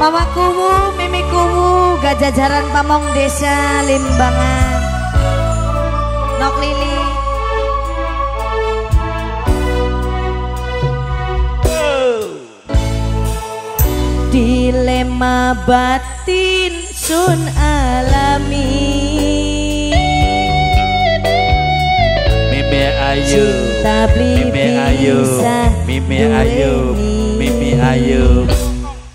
Mama Kuwu, Mimi Kuwu, Gajajaran Pamong Desa Limbangan. Nok Lili. Dilema batin sun alami. Mimi Ayu, Mimi Ayu, Mimi Ayu, Mimi Ayu,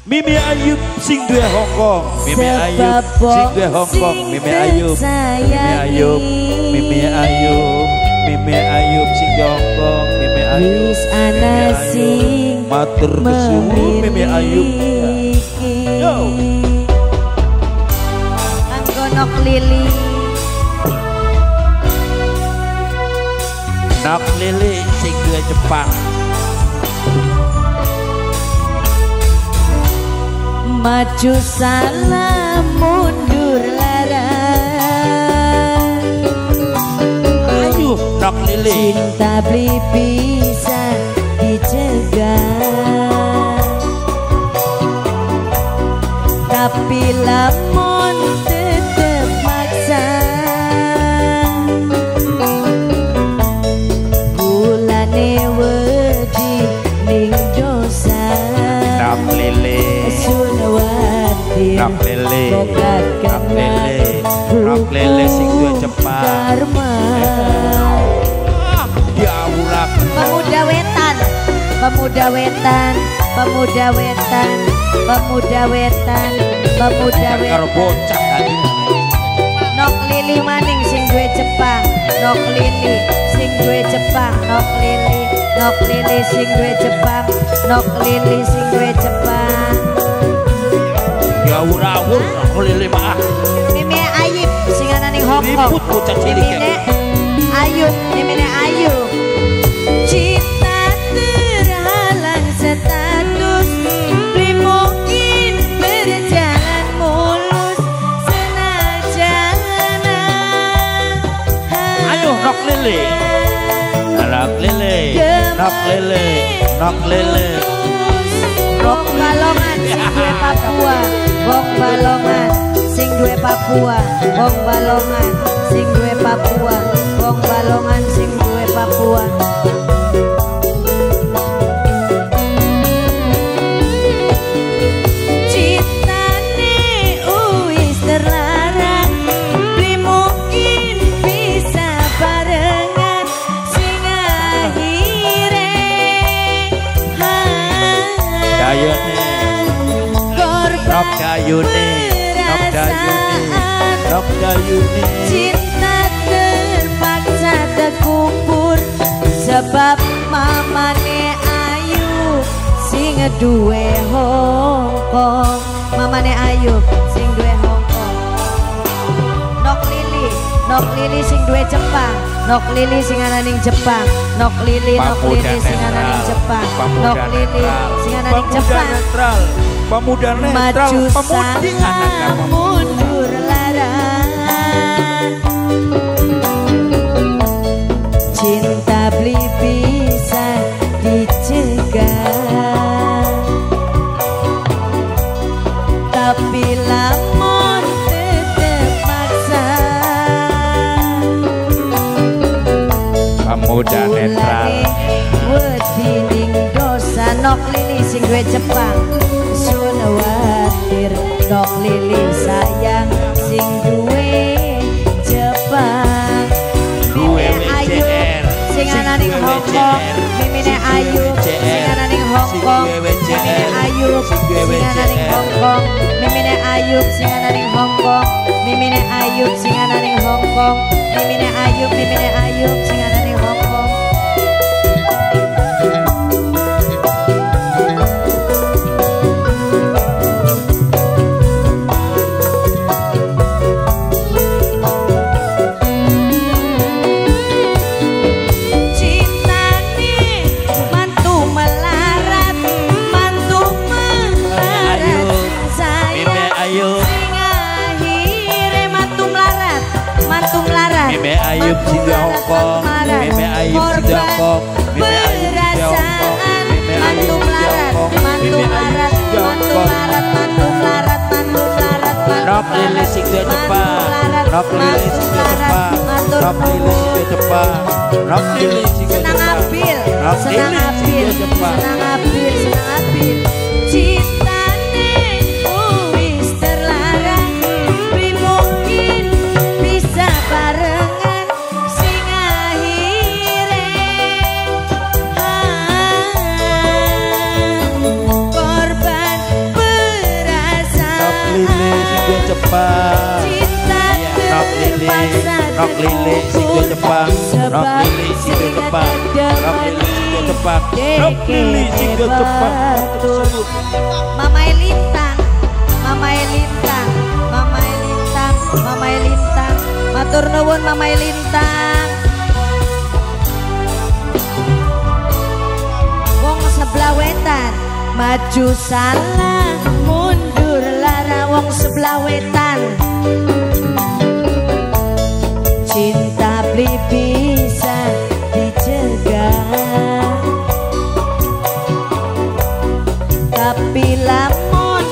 Mimi Ayu sing duwe Hongkong, Mimi Ayu sing duwe Hongkong, Mimi Ayu, Mimi Ayu, Mimi Ayu, Mimi Ayu sing duwe Hongkong, Mimi Ayu, ana sing matur kesuwun Mimi Ayu. Yo. Anggo Nok Lili. Nok Lili sing duwe Jepang. Maju salam mundur larang. Ayu Nok Lili. Cinta beli bisa dicegah, tapi lamun tetep maksa. Kulane wedi ning dosa. Nok Lili. Nok Lili, Nok Lili, Nok Lili sing duwe Jepang. Diawurak. Pemuda wetan, pemuda wetan, pemuda wetan, pemuda wetan, pemuda wetan. Karo bocah tadi. Nok Lili maning sing duwe Jepang. Nok Lili sing duwe Jepang. Nok Lili, Nok Lili sing duwe Jepang. Nok Lili sing duwe Jepang. Diawur-awur Nok Lili mah. Mimi Ayub sing ana ning Hongkong. Ribut bocah cilik. Mimine Ayub, Mimine Ayub. Cinta terhalang status, beli mungkin berjalan mulus senajan. Ayo Nok Lili, Nok Lili, Nok Lili, Nok Lili. Bong balongan sing duwe Papua, bong balongan sing duwe Papua, bong balongan sing duwe Papua, bong balongan sing duwe Papua. Cintane uwis terlarang, beli mungkin bisa barengan sing akhire. Dayune, Nok Dayune, Nok Dayune, Nok Dayune. Cinta terpaksa terkubur sebab mamane Ayu sing duwe Hongkong. Mamane Ayu sing duwe Hongkong. Nok Lili, Nok Lili sing duwe Jepang. Nok Lili sing ana ning Jepang. Nok Lili, Nok Lili sing ana ning Jepang. Nok Lili sing ana ning Jepang. Pemuda netral, Maju pemudi anak salam kamu. mundur larang. Cinta beli bisa dicegah, tapi lamun tetep maksa. Pemuda netral. Wedi ning dosa. Nok Lili sing duwe Jepang. Sun watir Nok Lili sayang sing duwe Jepang. Mimine Ayub sing ana ning Hongkong. Mimine Ayub sing ana ning Hongkong. Mimine Ayub sing ana ning Hongkong. Mimine Ayub sing ana ning Hongkong. Mimine Ayub sing ana ning Hongkong. Mimine Ayub, Mimine Ayub sing ana ning Hongkong. Ayub sing duwe Hongkong, Mimi Nok lili sing Jepang. Nok lili sing Jepang. Nok lili sing Senang Jepang. abil, Nok senang lili abil, sing Jepang. senang abil, senang abil. Cintane wis terlarang, pri mungkin bisa barengan sing akhire. Korban perasaan. Nok lili sing Jepang. Nok lili, nok lili sing Jepang. Nok lili sing Jepang. Nok lili sing Jepang. Nok lili sing Jepang. Mama Elintang, Mama Elintang, Mama Elintang, Mama Elintang, matur nuwun Mama Elintang. Wong sebelah wetan, maju salah, mundur lara. Wong sebelah wetan, cinta beli bisa dicegah, tapi lamun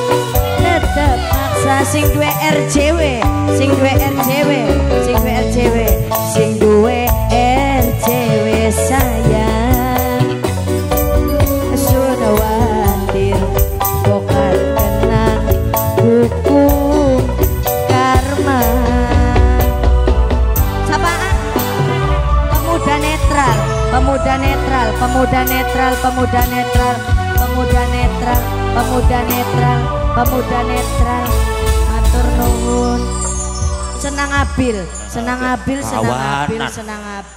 tetep maksa. Sing duwe RJW, sing duwe RJW, sing duwe RJW, sing duwe RJW sayang. Sudah khawatir bukan kena hukum karma. Sapaan? Pemuda netral, pemuda netral, pemuda netral, pemuda netral, pemuda netral, pemuda netral, pemuda netral. Matur nuwun. Senang abil, senang abil, senang abil, senang abil.